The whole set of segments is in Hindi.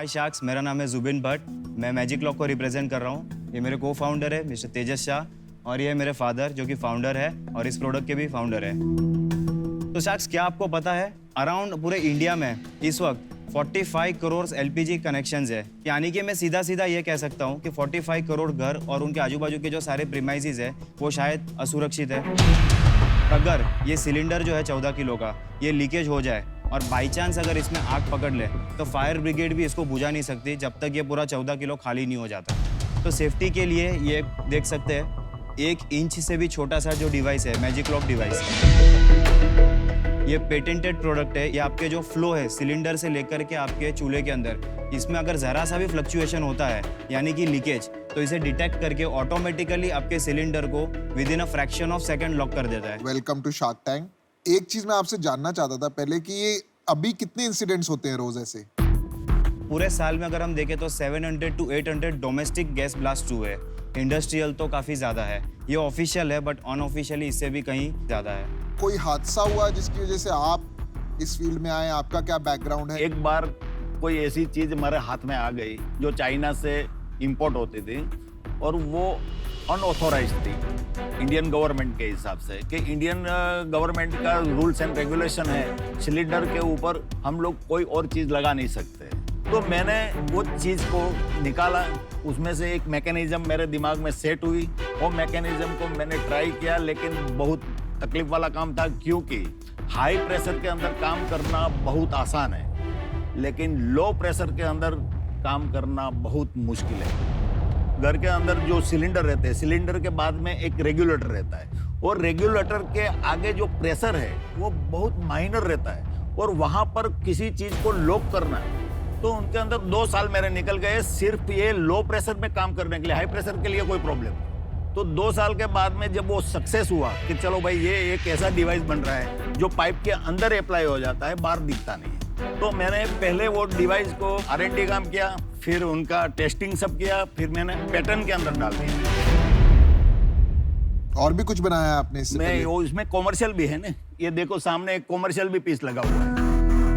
हाय शार्क्स, मेरा नाम है जुबिन भट्ट। मैं मैजिक लॉक को रिप्रेजेंट कर रहा हूँ। ये मेरे को फाउंडर है मिस्टर तेजस शाह और ये है मेरे फादर जो कि फाउंडर है और इस प्रोडक्ट के भी फाउंडर है। तो शार्क्स, क्या आपको पता है अराउंड पूरे इंडिया में इस वक्त 45 करोड़ एलपीजी कनेक्शंस है। यानी कि मैं सीधा सीधा ये कह सकता हूँ कि 45 करोड़ घर और उनके आजू बाजू के जो सारे प्रीमाइसेस है वो शायद असुरक्षित है। अगर ये सिलेंडर जो है 14 किलो का ये लीकेज हो जाए और बाई चांस अगर इसमें आग पकड़ ले तो फायर ब्रिगेड भी इसको बुझा नहीं सकती जब तक ये पूरा 14 किलो खाली नहीं हो जाता। तो सेफ्टी के लिए ये देख सकते हैं 1 इंच से भी छोटा सा जो डिवाइस है मैजिक लॉक डिवाइस, ये पेटेंटेड प्रोडक्ट है। ये आपके जो फ्लो है सिलेंडर से लेकर के आपके चूल्हे के अंदर, इसमें अगर ज़रा सा भी फ्लक्चुएशन होता है यानी कि लीकेज, तो इसे डिटेक्ट करके ऑटोमेटिकली आपके सिलेंडर को within a fraction of second lock कर देता है। Welcome to Shark Tank. एक चीज मैं आपसे जानना चाहता था पहले कि ये अभी कितने इंसिडेंट्स होते हैं रोज ऐसे? पूरे साल में अगर हम देखें तो 700 to 800 डोमेस्टिक गैस ब्लास्ट हुए हैं। इंडस्ट्रियल तो काफ़ी ज़्यादा है, ये ऑफिशियल है, बट अनऑफिशियली इससे भी कहीं ज़्यादा है। कोई हादसा हुआ जिसकी वजह से आप इस फील्ड में आए? आपका क्या बैकग्राउंड है? एक बार कोई ऐसी चीज हमारे हाथ में आ गई जो चाइना से इंपोर्ट होती थी और वो अनऑथोराइज्ड थी इंडियन गवर्नमेंट के हिसाब से, कि इंडियन गवर्नमेंट का रूल्स एंड रेगुलेशन है सिलेंडर के ऊपर हम लोग कोई और चीज लगा नहीं सकते। तो मैंने वो चीज को निकाला, उसमें से एक मैकेनिज्म मेरे दिमाग में सेट हुई। वो मैकेनिज्म को मैंने ट्राई किया, लेकिन बहुत तकलीफ वाला काम था, क्योंकि हाई प्रेशर के अंदर काम करना बहुत आसान है लेकिन लो प्रेशर के अंदर काम करना बहुत मुश्किल है। घर के अंदर जो सिलेंडर रहते हैं, सिलेंडर के बाद में एक रेगुलेटर रहता है और रेगुलेटर के आगे जो प्रेशर है वो बहुत माइनर रहता है और वहां पर किसी चीज को लॉक करना है। तो उनके अंदर 2 साल मेरे निकल गए सिर्फ ये लो प्रेशर में काम करने के लिए। हाई प्रेशर के लिए कोई प्रॉब्लम। तो 2 साल के बाद में जब वो सक्सेस हुआ कि चलो भाई ये एक ऐसा डिवाइस बन रहा है जो पाइप के अंदर अप्लाई हो जाता है, बाहर दिखता नहीं है, तो मैंने पहले वो डिवाइस को R&D काम किया, फिर उनका टेस्टिंग सब किया, फिर मैंने पैटर्न के अंदर डाल दिया। और भी कुछ बनाया आपने इससे पहले? वो इसमें कॉमर्शियल भी है ना, ये देखो सामने एक कॉमर्शियल भी पीस लगा हुआ है।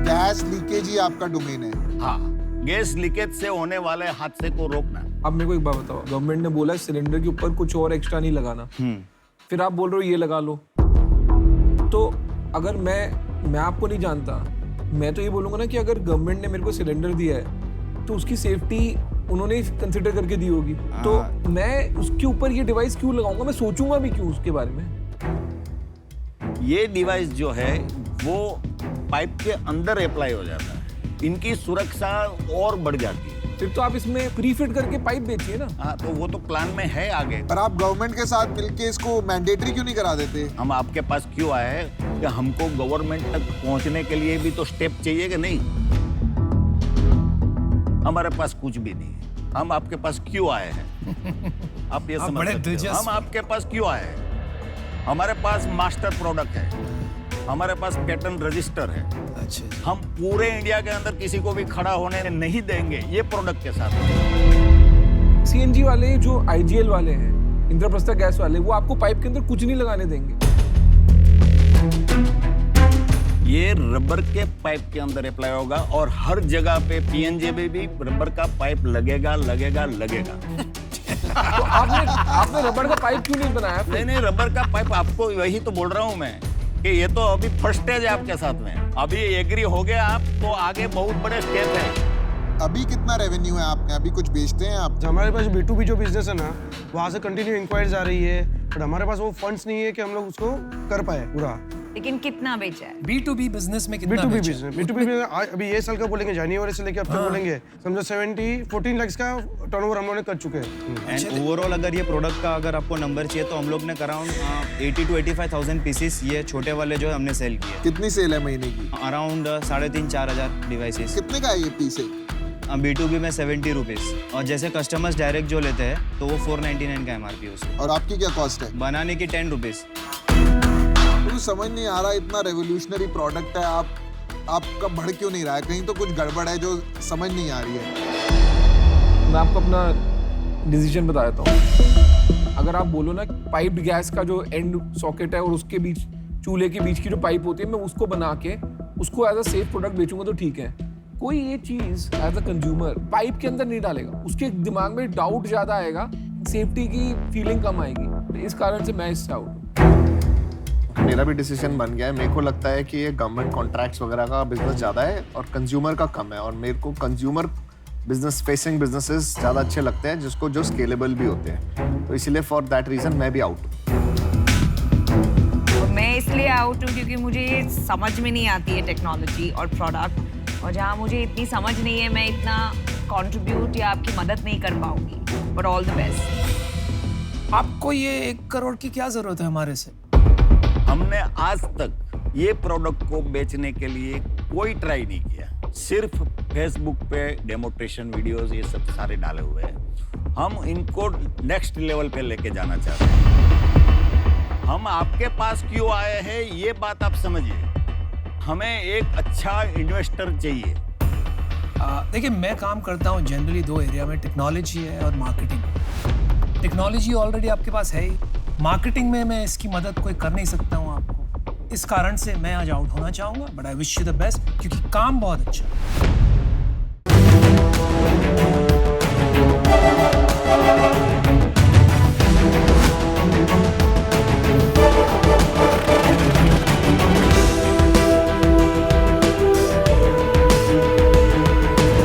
गैस लीकेज ही आपका डोमेन है? हाँ, गैस लीकेज से होने वाले हादसे को रोकना। अब मेरे को एक बात बताओ, गवर्नमेंट ने बोला है सिलेंडर के ऊपर कुछ और एक्स्ट्रा नहीं लगाना, फिर आप बोल रहे हो ये लगा लो। तो अगर मैं आपको नहीं जानता, मैं तो ये बोलूंगा ना कि अगर गवर्नमेंट ने मेरे को सिलेंडर दिया है तो उसकी सेफ्टी उन्होंने कंसिडर करके दी होगी, तो मैं उसके ऊपर ये डिवाइस क्यों लगाऊंगा? मैं सोचूंगा भी क्यों उसके बारे में? ये डिवाइस जो है वो पाइप के अंदर अप्लाई हो जाता है, इनकी सुरक्षा और बढ़ जाती है। फिर तो आप इसमें प्री फिट करके पाइप बेचिए ना। हाँ, तो वो तो प्लान में है आगे। पर आप गवर्नमेंट के साथ मिलके इसको मैंडेटरी क्यों नहीं करा देते? हम आपके पास क्यों आए हैं कि हमको गवर्नमेंट तक पहुंचने के लिए भी तो स्टेप चाहिए कि नहीं? हमारे पास कुछ भी नहीं है, हम आपके पास क्यों आए हैं? आप ये समझ सकते हो हम आपके पास क्यों आए हैं? हमारे पास मास्टर प्रोडक्ट है, हमारे पास पेटेंट रजिस्टर है। अच्छा, हम पूरे इंडिया के अंदर किसी को भी खड़ा होने नहीं देंगे ये प्रोडक्ट के साथ। सीएनजी वाले जो आईजीएल वाले हैं, इंद्रप्रस्थ गैस वाले, वो आपको पाइप के अंदर कुछ नहीं लगाने देंगे। ये रबर के पाइप के अंदर अप्लाई होगा और हर जगह पे पीएनजी में भी रबर का पाइप लगेगा लगेगा लगेगा। तो आपने रबर का पाइप क्यों नहीं बनाया? नहीं, रबर का पाइप आपको वही तो बोल रहा हूँ मैं कि ये तो अभी फर्स्ट स्टेज है आपके साथ में। अभी एग्री हो गया आप तो आगे बहुत बड़े स्टेप है। अभी कितना रेवेन्यू है आपने? अभी कुछ बेचते हैं आप? हमारे पास B2B जो बिजनेस है ना, वहाँ से कंटिन्यू इंक्वायरीज आ रही है, बट हमारे पास वो फंड्स नहीं है कि हम लोग उसको कर पाए पूरा। लेकिन कितना बेचा है? B2B बिजनेस में कितना B2B बेचा? बिजनेस, B2B बिजनेस अभी ये साल का बोलेंगे, जनवरी से लेकर अब तक बोलेंगे, समझो 14 लाख का टर्नओवर हम लोगों ने कर चुके हैं। एंड ओवरऑल अगर ये प्रोडक्ट का अगर आपको नंबर चाहिए तो हम लोग ने अराउंड 80 to 85,000 पीसेस ये छोटे वाले जो है हमने सेल किए। कितनी सेल है महीने की? Around 3,500-4,000 devices. कितने का है ये पीस? B2B में 70 रुपीज़, और जैसे कस्टमर्स डायरेक्ट जो लेते हैं तो वो 499 का MRP उसको। और आपकी क्या कॉस्ट है? बनाने की 10 रुपीज़। मुझे समझ नहीं आ रहा, इतना रेवोल्यूशनरी प्रोडक्ट है, आपका बढ़ क्यों नहीं रहा है? कहीं तो कुछ गड़बड़ है जो समझ नहीं आ रही है। मैं आपको अपना डिसीजन बता देता हूँ। अगर आप बोलो ना पाइप्ड गैस का जो एंड सॉकेट है और उसके बीच चूल्हे के बीच की जो पाइप होती है, मैं उसको बना के उसको एज अ सेफ प्रोडक्ट बेचूंगा तो ठीक है। कोई ये चीज एज अ कंज्यूमर पाइप के अंदर नहीं डालेगा, उसके दिमाग में डाउट ज्यादा आएगा, सेफ्टी की फीलिंग कम आएगी। तो इस कारण से मैं इससे आउट हूं। मेरा भी डिसीजन बन गया है। मेरे को लगता है कि ये गवर्नमेंट कॉन्ट्रैक्ट्स वगैरह का बिजनेस ज़्यादा है और कंज्यूमर का कम है, और मेरे को कंज्यूमर बिजनेस फेसिंग बिजनेसेस ज़्यादा अच्छे लगते हैं जिसको जो स्केलेबल भी होते हैं। तो इसीलिए फॉर दैट रीज़न मैं भी आउट हूँ। और मैं इसलिए आउट हूँ क्योंकि मुझे ये समझ में नहीं आती है टेक्नोलॉजी और प्रोडक्ट, और जहाँ मुझे इतनी समझ नहीं है मैं इतना कंट्रीब्यूट या आपकी मदद नहीं कर पाऊंगी। But all the best. आपको ये 1 करोड़ की क्या जरूरत है हमारे से? हमने आज तक ये प्रोडक्ट को बेचने के लिए कोई ट्राई नहीं किया, सिर्फ फेसबुक पे डेमोन्स्ट्रेशन वीडियोस ये सब सारे डाले हुए हैं। हम इनको नेक्स्ट लेवल पे लेके जाना चाहते हैं। हम आपके पास क्यों आए हैं ये बात आप समझिए। हमें एक अच्छा इन्वेस्टर चाहिए। देखिए, मैं काम करता हूँ जनरली 2 एरिया में, टेक्नोलॉजी है और मार्केटिंग। टेक्नोलॉजी ऑलरेडी आपके पास है ही, मार्केटिंग में मैं इसकी मदद कोई कर नहीं सकता हूँ आपको। इस कारण से मैं आज आउट होना चाहूँगा, but I wish you the best, क्योंकि काम बहुत अच्छा है।